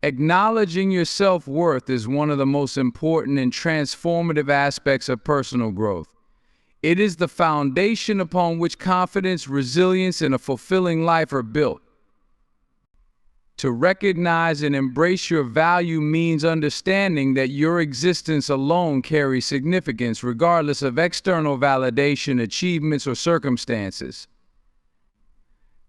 Acknowledging your self-worth is one of the most important and transformative aspects of personal growth. It is the foundation upon which confidence, resilience, and a fulfilling life are built. To recognize and embrace your value means understanding that your existence alone carries significance regardless of external validation, achievements, or circumstances.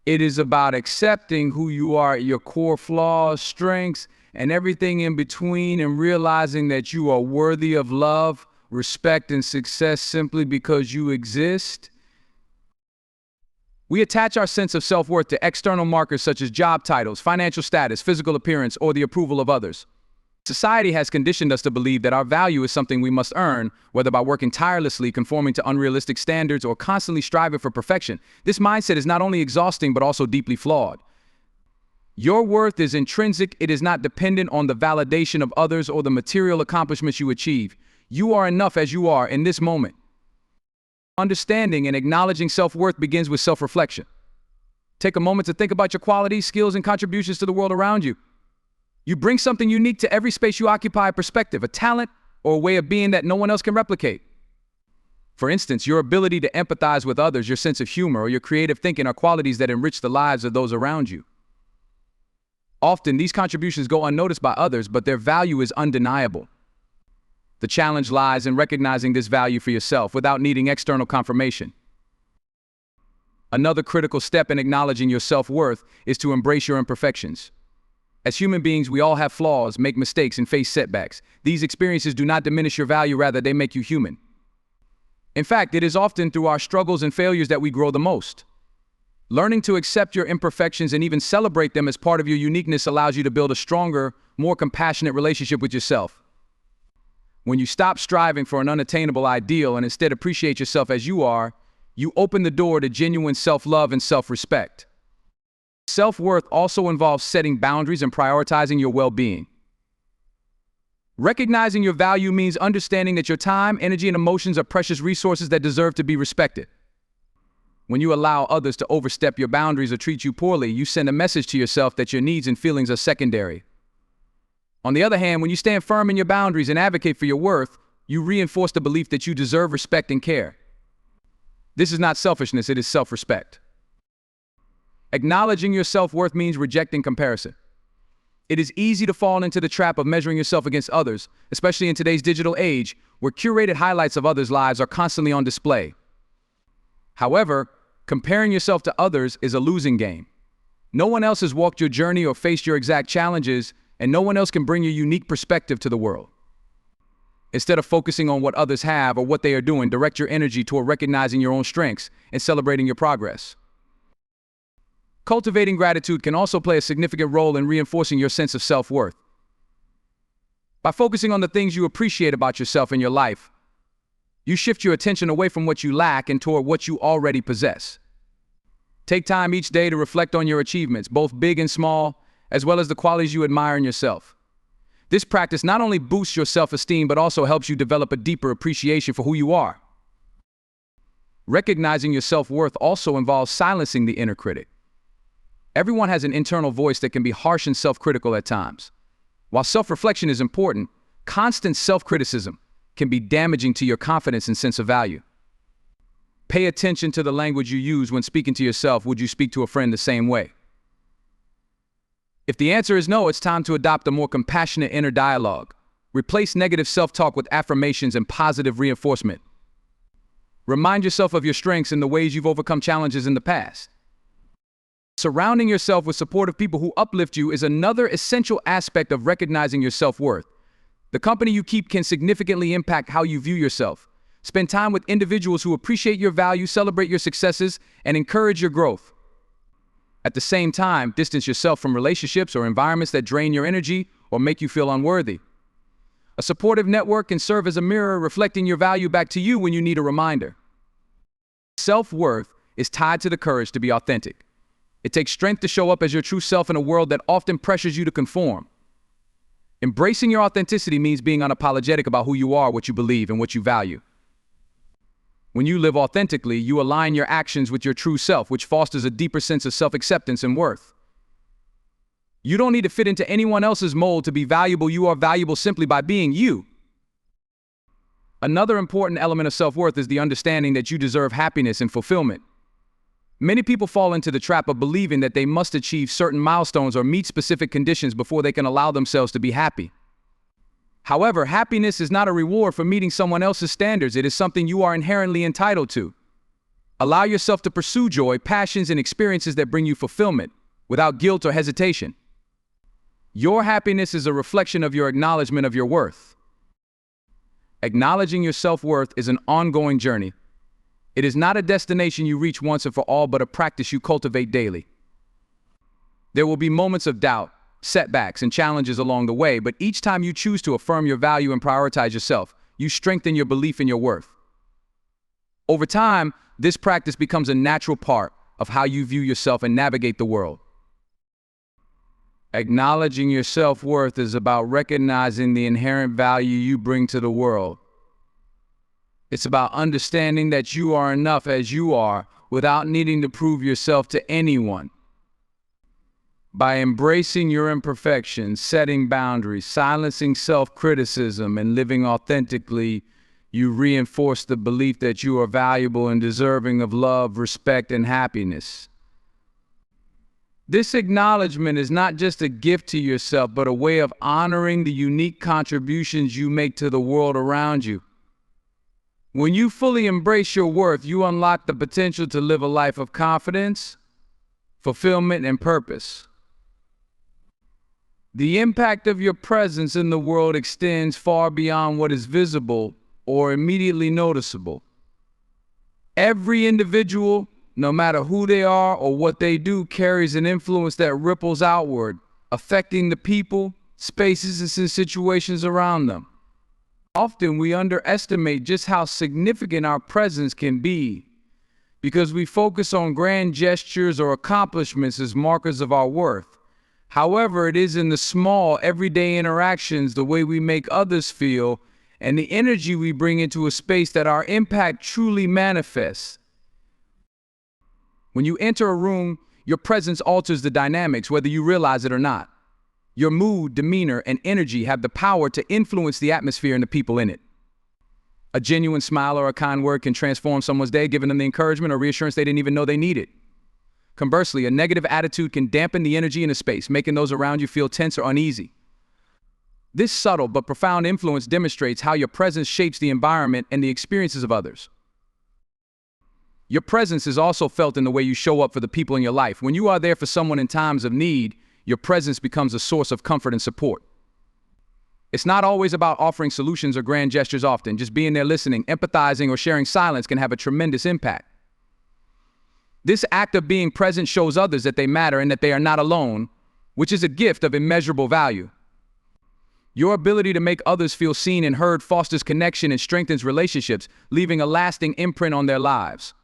It is about accepting who you are at your core flaws, strengths, and everything in between, and realizing that you are worthy of love, respect, and success simply because you exist. We attach our sense of self-worth to external markers such as job titles, financial status, physical appearance, or the approval of others. Society has conditioned us to believe that our value is something we must earn, whether by working tirelessly, conforming to unrealistic standards, or constantly striving for perfection. This mindset is not only exhausting but also deeply flawed. Your worth is intrinsic. It is not dependent on the validation of others or the material accomplishments you achieve. You are enough as you are in this moment. Understanding and acknowledging self-worth begins with self-reflection. Take a moment to think about your qualities, skills, and contributions to the world around you. You bring something unique to every space you occupy, a perspective, a talent, or a way of being that no one else can replicate. For instance, your ability to empathize with others, your sense of humor, or your creative thinking are qualities that enrich the lives of those around you. Often, these contributions go unnoticed by others, but their value is undeniable. The challenge lies in recognizing this value for yourself without needing external confirmation. Another critical step in acknowledging your self-worth is to embrace your imperfections. As human beings, we all have flaws, make mistakes, and face setbacks. These experiences do not diminish your value, rather they make you human. In fact, it is often through our struggles and failures that we grow the most. Learning to accept your imperfections and even celebrate them as part of your uniqueness allows you to build a stronger, more compassionate relationship with yourself. When you stop striving for an unattainable ideal and instead appreciate yourself as you are, you open the door to genuine self-love and self-respect. Self-worth also involves setting boundaries and prioritizing your well-being. Recognizing your value means understanding that your time, energy, and emotions are precious resources that deserve to be respected. When you allow others to overstep your boundaries or treat you poorly, you send a message to yourself that your needs and feelings are secondary. On the other hand, when you stand firm in your boundaries and advocate for your worth, you reinforce the belief that you deserve respect and care. This is not selfishness, it is self-respect. Acknowledging your self-worth means rejecting comparison. It is easy to fall into the trap of measuring yourself against others, especially in today's digital age, where curated highlights of others' lives are constantly on display. However, comparing yourself to others is a losing game. No one else has walked your journey or faced your exact challenges, and no one else can bring your unique perspective to the world. Instead of focusing on what others have or what they are doing, direct your energy toward recognizing your own strengths and celebrating your progress. Cultivating gratitude can also play a significant role in reinforcing your sense of self-worth. By focusing on the things you appreciate about yourself and your life, you shift your attention away from what you lack and toward what you already possess. Take time each day to reflect on your achievements, both big and small, as well as the qualities you admire in yourself. This practice not only boosts your self-esteem, but also helps you develop a deeper appreciation for who you are. Recognizing your self-worth also involves silencing the inner critic. Everyone has an internal voice that can be harsh and self-critical at times. While self-reflection is important, constant self-criticism can be damaging to your confidence and sense of value. Pay attention to the language you use when speaking to yourself. Would you speak to a friend the same way? If the answer is no, it's time to adopt a more compassionate inner dialogue. Replace negative self-talk with affirmations and positive reinforcement. Remind yourself of your strengths and the ways you've overcome challenges in the past. Surrounding yourself with supportive people who uplift you is another essential aspect of recognizing your self-worth. The company you keep can significantly impact how you view yourself. Spend time with individuals who appreciate your value, celebrate your successes, and encourage your growth. At the same time, distance yourself from relationships or environments that drain your energy or make you feel unworthy. A supportive network can serve as a mirror, reflecting your value back to you when you need a reminder. Self-worth is tied to the courage to be authentic. It takes strength to show up as your true self in a world that often pressures you to conform. Embracing your authenticity means being unapologetic about who you are, what you believe, and what you value. When you live authentically, you align your actions with your true self, which fosters a deeper sense of self-acceptance and worth. You don't need to fit into anyone else's mold to be valuable. You are valuable simply by being you. Another important element of self-worth is the understanding that you deserve happiness and fulfillment. Many people fall into the trap of believing that they must achieve certain milestones or meet specific conditions before they can allow themselves to be happy. However, happiness is not a reward for meeting someone else's standards. It is something you are inherently entitled to. Allow yourself to pursue joy, passions, and experiences that bring you fulfillment, without guilt or hesitation. Your happiness is a reflection of your acknowledgement of your worth. Acknowledging your self-worth is an ongoing journey. It is not a destination you reach once and for all, but a practice you cultivate daily. There will be moments of doubt, setbacks, and challenges along the way, but each time you choose to affirm your value and prioritize yourself, you strengthen your belief in your worth. Over time, this practice becomes a natural part of how you view yourself and navigate the world. Acknowledging your self-worth is about recognizing the inherent value you bring to the world. It's about understanding that you are enough as you are without needing to prove yourself to anyone. By embracing your imperfections, setting boundaries, silencing self-criticism, and living authentically, you reinforce the belief that you are valuable and deserving of love, respect, and happiness. This acknowledgement is not just a gift to yourself, but a way of honoring the unique contributions you make to the world around you. When you fully embrace your worth, you unlock the potential to live a life of confidence, fulfillment, and purpose. The impact of your presence in the world extends far beyond what is visible or immediately noticeable. Every individual, no matter who they are or what they do, carries an influence that ripples outward, affecting the people, spaces, and situations around them. Often we underestimate just how significant our presence can be because we focus on grand gestures or accomplishments as markers of our worth. However, it is in the small, everyday interactions, the way we make others feel, and the energy we bring into a space that our impact truly manifests. When you enter a room, your presence alters the dynamics, whether you realize it or not. Your mood, demeanor, and energy have the power to influence the atmosphere and the people in it. A genuine smile or a kind word can transform someone's day, giving them the encouragement or reassurance they didn't even know they needed. Conversely, a negative attitude can dampen the energy in a space, making those around you feel tense or uneasy. This subtle but profound influence demonstrates how your presence shapes the environment and the experiences of others. Your presence is also felt in the way you show up for the people in your life. When you are there for someone in times of need, your presence becomes a source of comfort and support. It's not always about offering solutions or grand gestures often. Just being there listening, empathizing, or sharing silence can have a tremendous impact. This act of being present shows others that they matter and that they are not alone, which is a gift of immeasurable value. Your ability to make others feel seen and heard fosters connection and strengthens relationships, leaving a lasting imprint on their lives.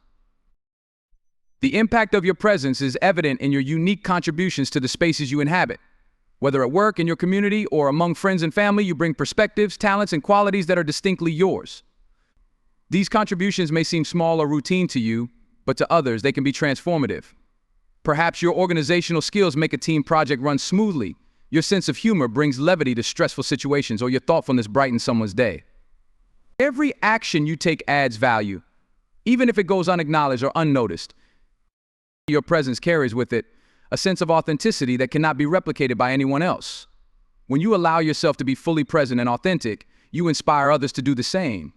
The impact of your presence is evident in your unique contributions to the spaces you inhabit. Whether at work, in your community, or among friends and family, you bring perspectives, talents, and qualities that are distinctly yours. These contributions may seem small or routine to you, but to others, they can be transformative. Perhaps your organizational skills make a team project run smoothly, your sense of humor brings levity to stressful situations, or your thoughtfulness brightens someone's day. Every action you take adds value, even if it goes unacknowledged or unnoticed. Your presence carries with it a sense of authenticity that cannot be replicated by anyone else. When you allow yourself to be fully present and authentic, you inspire others to do the same.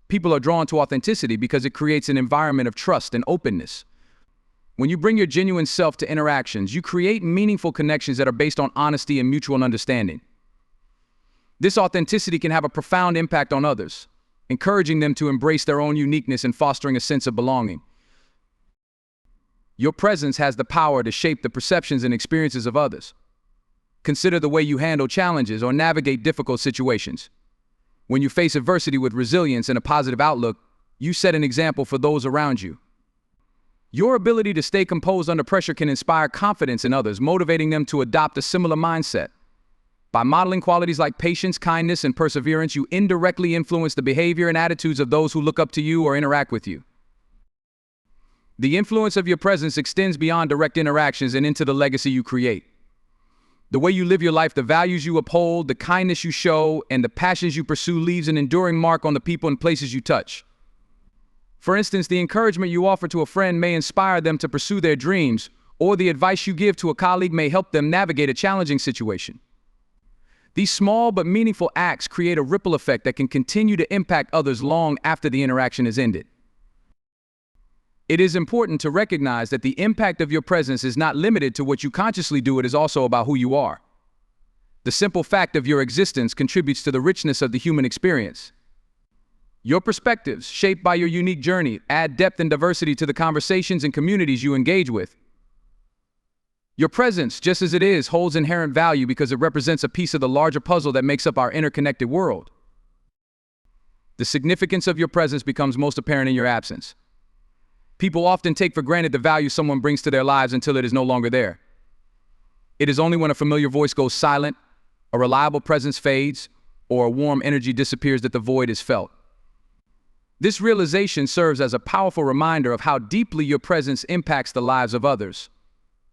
People are drawn to authenticity because it creates an environment of trust and openness. When you bring your genuine self to interactions, you create meaningful connections that are based on honesty and mutual understanding. This authenticity can have a profound impact on others, encouraging them to embrace their own uniqueness and fostering a sense of belonging. Your presence has the power to shape the perceptions and experiences of others. Consider the way you handle challenges or navigate difficult situations. When you face adversity with resilience and a positive outlook, you set an example for those around you. Your ability to stay composed under pressure can inspire confidence in others, motivating them to adopt a similar mindset. By modeling qualities like patience, kindness, and perseverance, you indirectly influence the behavior and attitudes of those who look up to you or interact with you. The influence of your presence extends beyond direct interactions and into the legacy you create. The way you live your life, the values you uphold, the kindness you show, and the passions you pursue leaves an enduring mark on the people and places you touch. For instance, the encouragement you offer to a friend may inspire them to pursue their dreams, or the advice you give to a colleague may help them navigate a challenging situation. These small but meaningful acts create a ripple effect that can continue to impact others long after the interaction is ended. It is important to recognize that the impact of your presence is not limited to what you consciously do, it is also about who you are. The simple fact of your existence contributes to the richness of the human experience. Your perspectives, shaped by your unique journey, add depth and diversity to the conversations and communities you engage with. Your presence, just as it is, holds inherent value because it represents a piece of the larger puzzle that makes up our interconnected world. The significance of your presence becomes most apparent in your absence. People often take for granted the value someone brings to their lives until it is no longer there. It is only when a familiar voice goes silent, a reliable presence fades, or a warm energy disappears that the void is felt. This realization serves as a powerful reminder of how deeply your presence impacts the lives of others,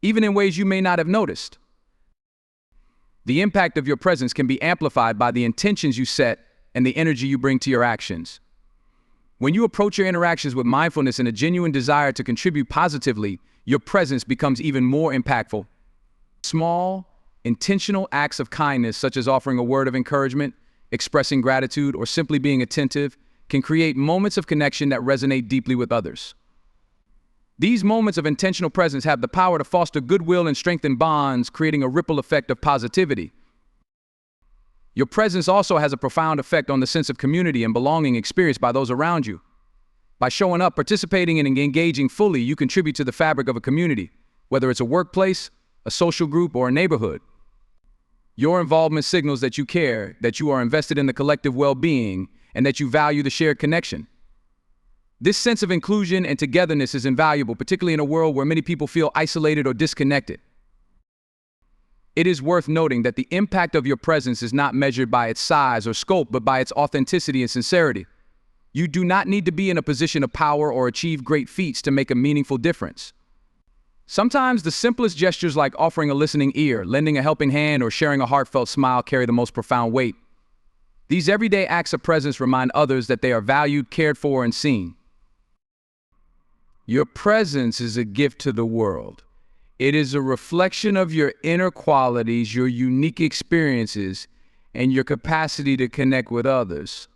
even in ways you may not have noticed. The impact of your presence can be amplified by the intentions you set and the energy you bring to your actions. When you approach your interactions with mindfulness and a genuine desire to contribute positively, your presence becomes even more impactful. Small, intentional acts of kindness, such as offering a word of encouragement, expressing gratitude, or simply being attentive, can create moments of connection that resonate deeply with others. These moments of intentional presence have the power to foster goodwill and strengthen bonds, creating a ripple effect of positivity. Your presence also has a profound effect on the sense of community and belonging experienced by those around you. By showing up, participating, and engaging fully, you contribute to the fabric of a community, whether it's a workplace, a social group, or a neighborhood. Your involvement signals that you care, that you are invested in the collective well-being, and that you value the shared connection. This sense of inclusion and togetherness is invaluable, particularly in a world where many people feel isolated or disconnected. It is worth noting that the impact of your presence is not measured by its size or scope, but by its authenticity and sincerity. You do not need to be in a position of power or achieve great feats to make a meaningful difference. Sometimes the simplest gestures, like offering a listening ear, lending a helping hand, or sharing a heartfelt smile, carry the most profound weight. These everyday acts of presence remind others that they are valued, cared for, and seen. Your presence is a gift to the world. It is a reflection of your inner qualities, your unique experiences, and your capacity to connect with others.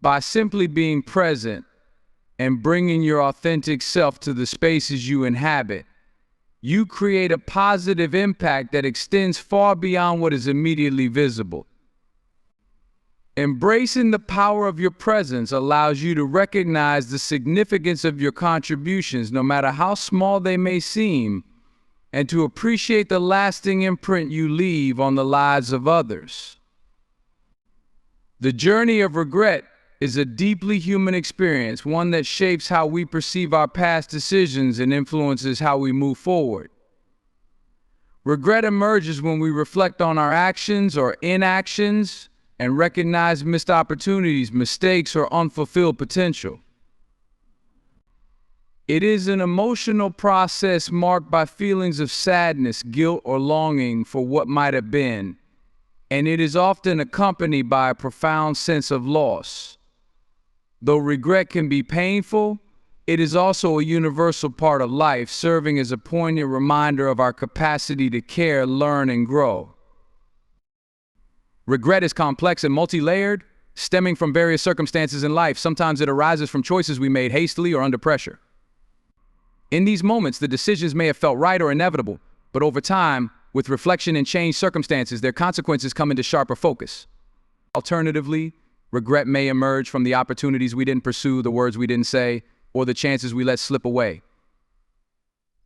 By simply being present and bringing your authentic self to the spaces you inhabit, you create a positive impact that extends far beyond what is immediately visible. Embracing the power of your presence allows you to recognize the significance of your contributions, no matter how small they may seem, and to appreciate the lasting imprint you leave on the lives of others. The journey of regret is a deeply human experience, one that shapes how we perceive our past decisions and influences how we move forward. Regret emerges when we reflect on our actions or inactions, and recognize missed opportunities, mistakes, or unfulfilled potential. It is an emotional process marked by feelings of sadness, guilt, or longing for what might have been, and it is often accompanied by a profound sense of loss. Though regret can be painful, it is also a universal part of life, serving as a poignant reminder of our capacity to care, learn, and grow. Regret is complex and multi-layered, stemming from various circumstances in life. Sometimes it arises from choices we made hastily or under pressure. In these moments, the decisions may have felt right or inevitable, but over time, with reflection and changed circumstances, their consequences come into sharper focus. Alternatively, regret may emerge from the opportunities we didn't pursue, the words we didn't say, or the chances we let slip away.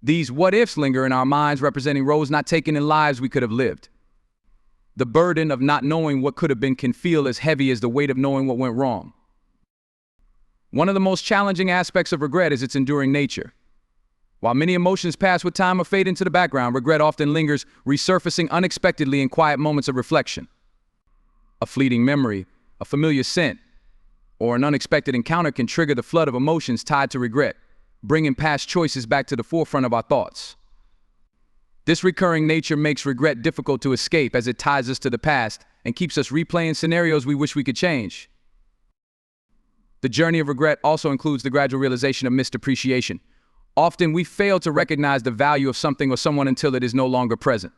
These what-ifs linger in our minds, representing roads not taken in lives we could have lived. The burden of not knowing what could have been can feel as heavy as the weight of knowing what went wrong. One of the most challenging aspects of regret is its enduring nature. While many emotions pass with time or fade into the background, regret often lingers, resurfacing unexpectedly in quiet moments of reflection. A fleeting memory, a familiar scent, or an unexpected encounter can trigger the flood of emotions tied to regret, bringing past choices back to the forefront of our thoughts. This recurring nature makes regret difficult to escape as it ties us to the past and keeps us replaying scenarios we wish we could change. The journey of regret also includes the gradual realization of missed appreciation. Often we fail to recognize the value of something or someone until it is no longer present.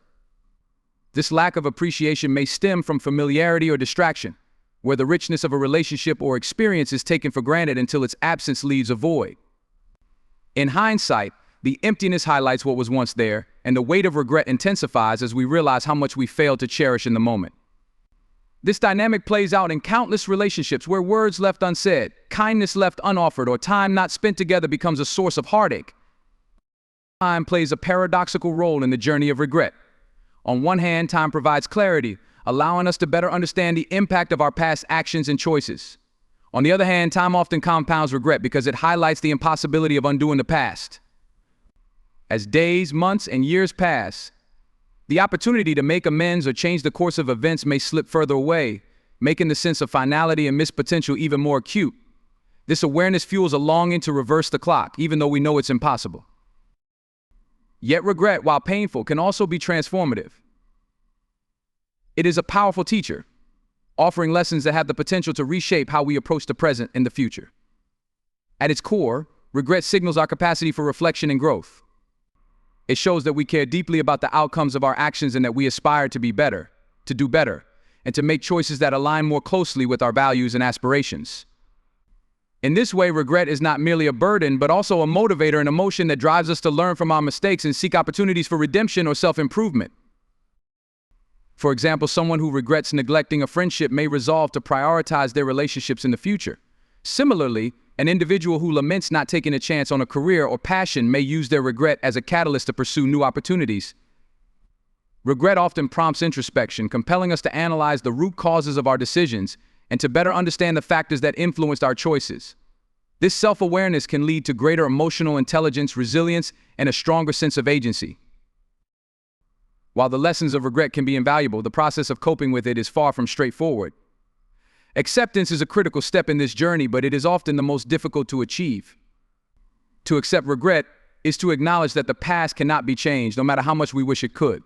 This lack of appreciation may stem from familiarity or distraction, where the richness of a relationship or experience is taken for granted until its absence leaves a void. In hindsight, the emptiness highlights what was once there, and the weight of regret intensifies as we realize how much we failed to cherish in the moment. This dynamic plays out in countless relationships where words left unsaid, kindness left unoffered, or time not spent together becomes a source of heartache. Time plays a paradoxical role in the journey of regret. On one hand, time provides clarity, allowing us to better understand the impact of our past actions and choices. On the other hand, time often compounds regret because it highlights the impossibility of undoing the past. As days, months, and years pass, the opportunity to make amends or change the course of events may slip further away, making the sense of finality and missed potential even more acute. This awareness fuels a longing to reverse the clock, even though we know it's impossible. Yet regret, while painful, can also be transformative. It is a powerful teacher, offering lessons that have the potential to reshape how we approach the present and the future. At its core, regret signals our capacity for reflection and growth. It shows that we care deeply about the outcomes of our actions and that we aspire to be better, to do better, and to make choices that align more closely with our values and aspirations. In this way, regret is not merely a burden, but also a motivator, an emotion that drives us to learn from our mistakes and seek opportunities for redemption or self-improvement. For example, someone who regrets neglecting a friendship may resolve to prioritize their relationships in the future. Similarly, an individual who laments not taking a chance on a career or passion may use their regret as a catalyst to pursue new opportunities. Regret often prompts introspection, compelling us to analyze the root causes of our decisions and to better understand the factors that influenced our choices. This self-awareness can lead to greater emotional intelligence, resilience, and a stronger sense of agency. While the lessons of regret can be invaluable, the process of coping with it is far from straightforward. Acceptance is a critical step in this journey, but it is often the most difficult to achieve. To accept regret is to acknowledge that the past cannot be changed, no matter how much we wish it could.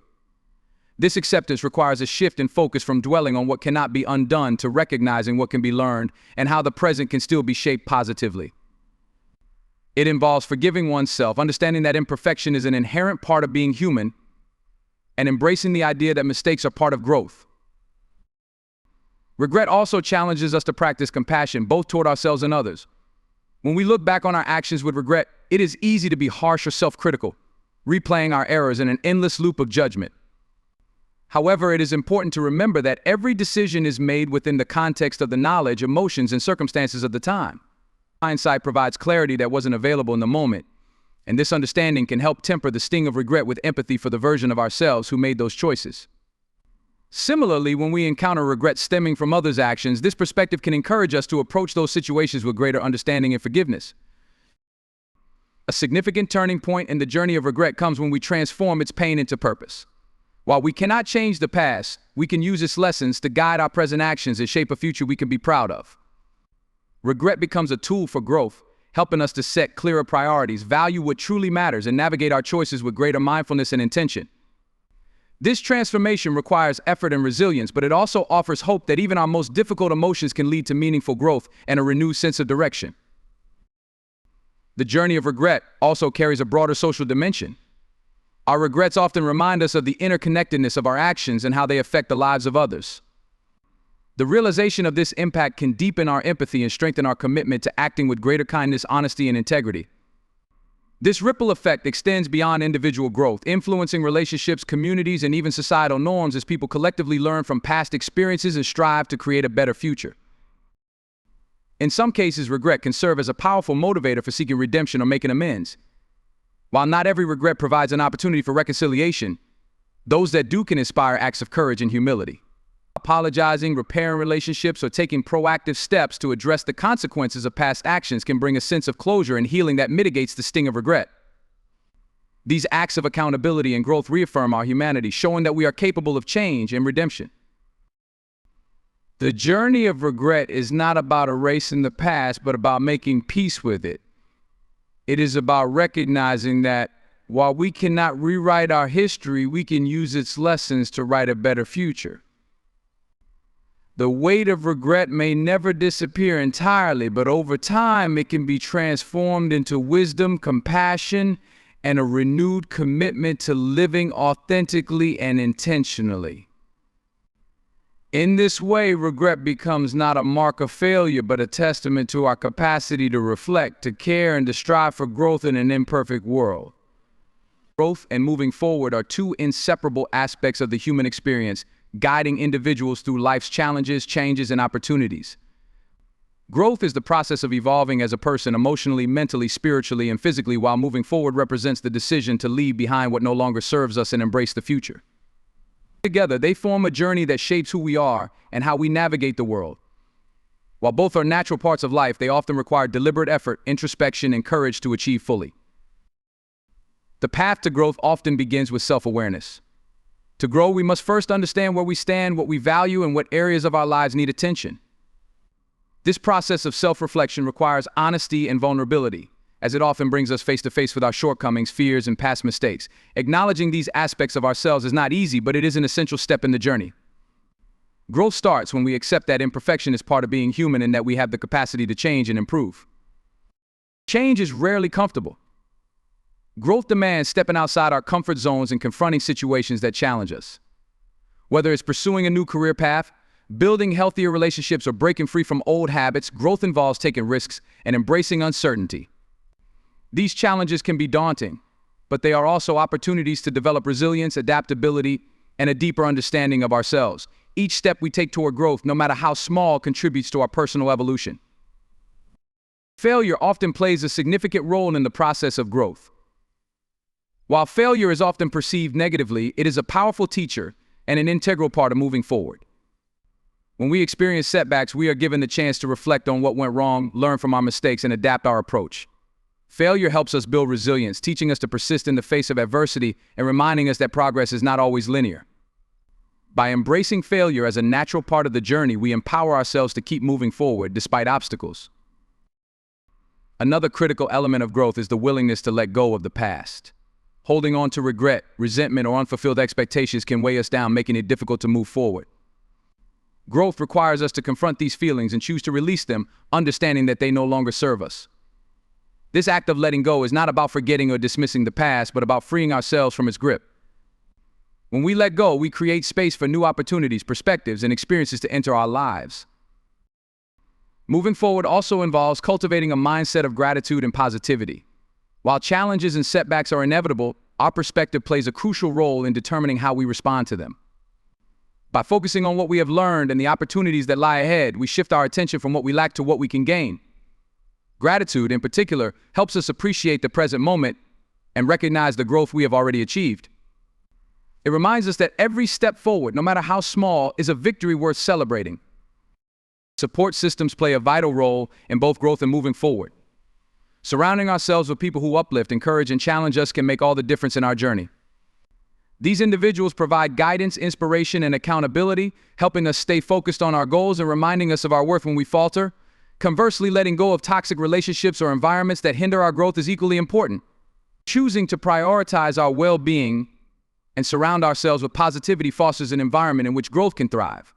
This acceptance requires a shift in focus from dwelling on what cannot be undone to recognizing what can be learned and how the present can still be shaped positively. It involves forgiving oneself, understanding that imperfection is an inherent part of being human, and embracing the idea that mistakes are part of growth. Regret also challenges us to practice compassion, both toward ourselves and others. When we look back on our actions with regret, it is easy to be harsh or self-critical, replaying our errors in an endless loop of judgment. However, it is important to remember that every decision is made within the context of the knowledge, emotions, and circumstances of the time. Hindsight provides clarity that wasn't available in the moment, and this understanding can help temper the sting of regret with empathy for the version of ourselves who made those choices. Similarly, when we encounter regret stemming from others' actions, this perspective can encourage us to approach those situations with greater understanding and forgiveness. A significant turning point in the journey of regret comes when we transform its pain into purpose. While we cannot change the past, we can use its lessons to guide our present actions and shape a future we can be proud of. Regret becomes a tool for growth, helping us to set clearer priorities, value what truly matters, and navigate our choices with greater mindfulness and intention. This transformation requires effort and resilience, but it also offers hope that even our most difficult emotions can lead to meaningful growth and a renewed sense of direction. The journey of regret also carries a broader social dimension. Our regrets often remind us of the interconnectedness of our actions and how they affect the lives of others. The realization of this impact can deepen our empathy and strengthen our commitment to acting with greater kindness, honesty, and integrity. This ripple effect extends beyond individual growth, influencing relationships, communities, and even societal norms as people collectively learn from past experiences and strive to create a better future. In some cases, regret can serve as a powerful motivator for seeking redemption or making amends. While not every regret provides an opportunity for reconciliation, those that do can inspire acts of courage and humility. Apologizing, repairing relationships, or taking proactive steps to address the consequences of past actions can bring a sense of closure and healing that mitigates the sting of regret. These acts of accountability and growth reaffirm our humanity, showing that we are capable of change and redemption. The journey of regret is not about erasing the past, but about making peace with it. It is about recognizing that While we cannot rewrite our history, we can use its lessons to write a better future. The weight of regret may never disappear entirely, but over time it can be transformed into wisdom, compassion, and a renewed commitment to living authentically and intentionally. In this way, regret becomes not a mark of failure, but a testament to our capacity to reflect, to care, and to strive for growth in an imperfect world. Growth and moving forward are two inseparable aspects of the human experience, guiding individuals through life's challenges, changes, and opportunities. Growth is the process of evolving as a person emotionally, mentally, spiritually, and physically, while moving forward represents the decision to leave behind what no longer serves us and embrace the future. Together, they form a journey that shapes who we are and how we navigate the world. While both are natural parts of life, they often require deliberate effort, introspection, and courage to achieve fully. The path to growth often begins with self-awareness. To grow, we must first understand where we stand, what we value, and what areas of our lives need attention. This process of self-reflection requires honesty and vulnerability, as it often brings us face to face with our shortcomings, fears, and past mistakes. Acknowledging these aspects of ourselves is not easy, but it is an essential step in the journey. Growth starts when we accept that imperfection is part of being human and that we have the capacity to change and improve. Change is rarely comfortable. Growth demands stepping outside our comfort zones and confronting situations that challenge us. Whether it's pursuing a new career path, building healthier relationships, or breaking free from old habits, growth involves taking risks and embracing uncertainty. These challenges can be daunting, but they are also opportunities to develop resilience, adaptability, and a deeper understanding of ourselves. Each step we take toward growth, no matter how small, contributes to our personal evolution. Failure often plays a significant role in the process of growth. While failure is often perceived negatively, it is a powerful teacher and an integral part of moving forward. When we experience setbacks, we are given the chance to reflect on what went wrong, learn from our mistakes, and adapt our approach. Failure helps us build resilience, teaching us to persist in the face of adversity and reminding us that progress is not always linear. By embracing failure as a natural part of the journey, we empower ourselves to keep moving forward despite obstacles. Another critical element of growth is the willingness to let go of the past. Holding on to regret, resentment, or unfulfilled expectations can weigh us down, making it difficult to move forward. Growth requires us to confront these feelings and choose to release them, understanding that they no longer serve us. This act of letting go is not about forgetting or dismissing the past, but about freeing ourselves from its grip. When we let go, we create space for new opportunities, perspectives, and experiences to enter our lives. Moving forward also involves cultivating a mindset of gratitude and positivity. While challenges and setbacks are inevitable, our perspective plays a crucial role in determining how we respond to them. By focusing on what we have learned and the opportunities that lie ahead, we shift our attention from what we lack to what we can gain. Gratitude, in particular, helps us appreciate the present moment and recognize the growth we have already achieved. It reminds us that every step forward, no matter how small, is a victory worth celebrating. Support systems play a vital role in both growth and moving forward. Surrounding ourselves with people who uplift, encourage, and challenge us can make all the difference in our journey. These individuals provide guidance, inspiration, and accountability, helping us stay focused on our goals and reminding us of our worth when we falter. Conversely, letting go of toxic relationships or environments that hinder our growth is equally important. Choosing to prioritize our well-being and surround ourselves with positivity fosters an environment in which growth can thrive.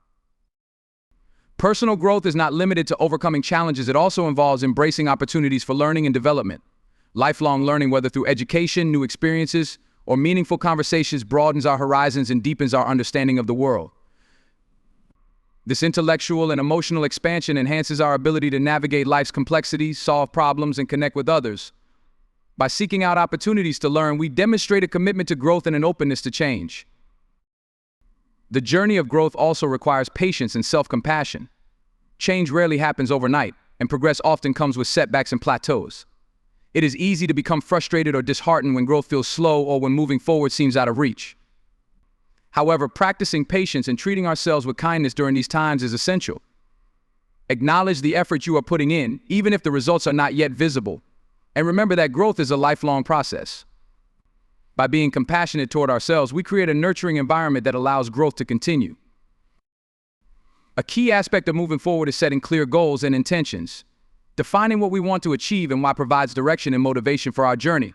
Personal growth is not limited to overcoming challenges. It also involves embracing opportunities for learning and development. Lifelong learning, whether through education, new experiences, or meaningful conversations, broadens our horizons and deepens our understanding of the world. This intellectual and emotional expansion enhances our ability to navigate life's complexities, solve problems, and connect with others. By seeking out opportunities to learn, we demonstrate a commitment to growth and an openness to change. The journey of growth also requires patience and self-compassion. Change rarely happens overnight, and progress often comes with setbacks and plateaus. It is easy to become frustrated or disheartened when growth feels slow or when moving forward seems out of reach. However, practicing patience and treating ourselves with kindness during these times is essential. Acknowledge the effort you are putting in, even if the results are not yet visible. And remember that growth is a lifelong process. By being compassionate toward ourselves, we create a nurturing environment that allows growth to continue. A key aspect of moving forward is setting clear goals and intentions. Defining what we want to achieve and why provides direction and motivation for our journey.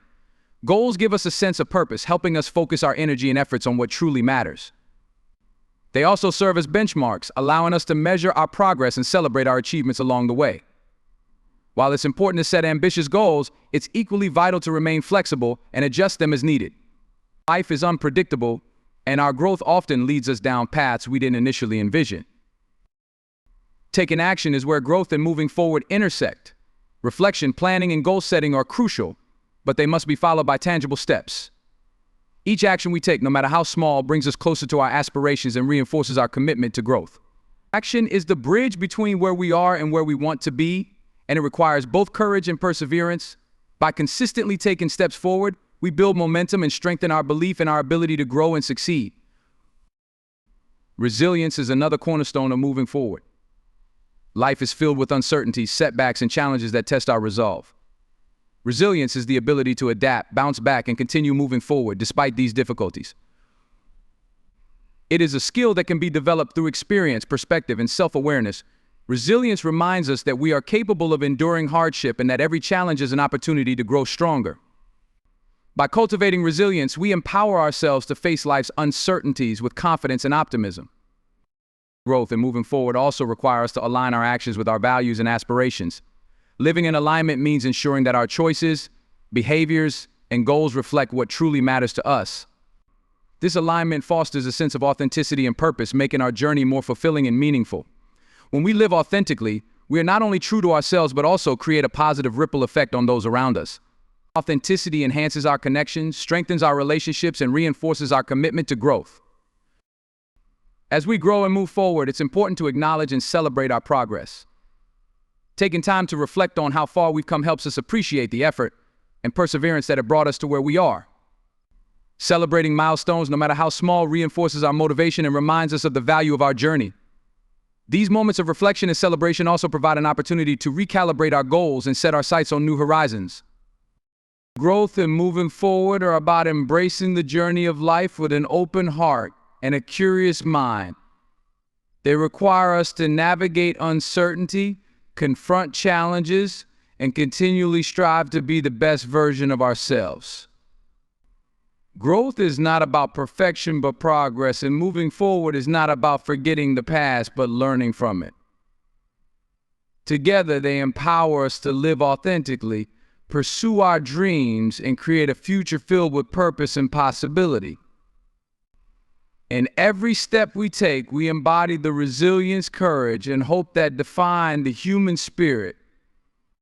Goals give us a sense of purpose, helping us focus our energy and efforts on what truly matters. They also serve as benchmarks, allowing us to measure our progress and celebrate our achievements along the way. While it's important to set ambitious goals, it's equally vital to remain flexible and adjust them as needed. Life is unpredictable, and our growth often leads us down paths we didn't initially envision. Taking action is where growth and moving forward intersect. Reflection, planning, and goal setting are crucial, but they must be followed by tangible steps. Each action we take, no matter how small, brings us closer to our aspirations and reinforces our commitment to growth. Action is the bridge between where we are and where we want to be, and it requires both courage and perseverance. By consistently taking steps forward, we build momentum and strengthen our belief in our ability to grow and succeed. Resilience is another cornerstone of moving forward. Life is filled with uncertainties, setbacks, and challenges that test our resolve. Resilience is the ability to adapt, bounce back, and continue moving forward despite these difficulties. It is a skill that can be developed through experience, perspective, and self-awareness. Resilience reminds us that we are capable of enduring hardship and that every challenge is an opportunity to grow stronger. By cultivating resilience, we empower ourselves to face life's uncertainties with confidence and optimism. Growth and moving forward also require us to align our actions with our values and aspirations. Living in alignment means ensuring that our choices, behaviors, and goals reflect what truly matters to us. This alignment fosters a sense of authenticity and purpose, making our journey more fulfilling and meaningful. When we live authentically, we are not only true to ourselves, but also create a positive ripple effect on those around us. Authenticity enhances our connections, strengthens our relationships, and reinforces our commitment to growth. As we grow and move forward, it's important to acknowledge and celebrate our progress. Taking time to reflect on how far we've come helps us appreciate the effort and perseverance that have brought us to where we are. Celebrating milestones, no matter how small, reinforces our motivation and reminds us of the value of our journey. These moments of reflection and celebration also provide an opportunity to recalibrate our goals and set our sights on new horizons. Growth and moving forward are about embracing the journey of life with an open heart and a curious mind. They require us to navigate uncertainty, confront challenges, and continually strive to be the best version of ourselves. Growth is not about perfection but progress, and moving forward is not about forgetting the past but learning from it. Together, they empower us to live authentically, pursue our dreams, and create a future filled with purpose and possibility. In every step we take, we embody the resilience, courage, and hope that define the human spirit.